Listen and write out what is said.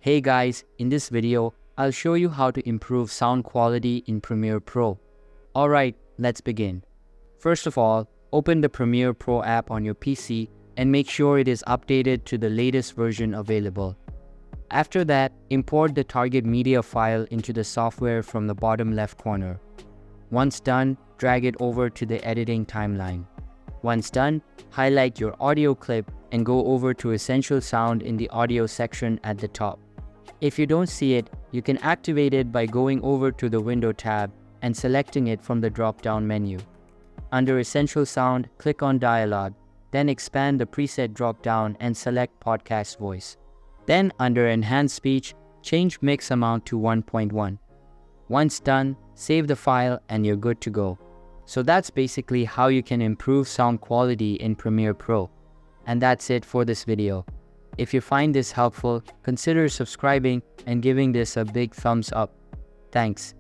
Hey guys, in this video, I'll show you how to improve sound quality in Premiere Pro. Alright, let's begin. First of all, open the Premiere Pro app on your PC and make sure it is updated to the latest version available. After that, import the target media file into the software from the bottom left corner. Once done, drag it over to the editing timeline. Once done, highlight your audio clip and go over to Essential Sound in the audio section at the top. If you don't see it, you can activate it by going over to the Window tab and selecting it from the drop-down menu. Under Essential Sound, click on Dialogue, then expand the preset drop-down and select Podcast Voice. Then under Enhanced Speech, change mix amount to 1.1. Once done, save the file and you're good to go. So that's basically how you can improve sound quality in Premiere Pro. And that's it for this video. If you find this helpful, consider subscribing and giving this a big thumbs up. Thanks.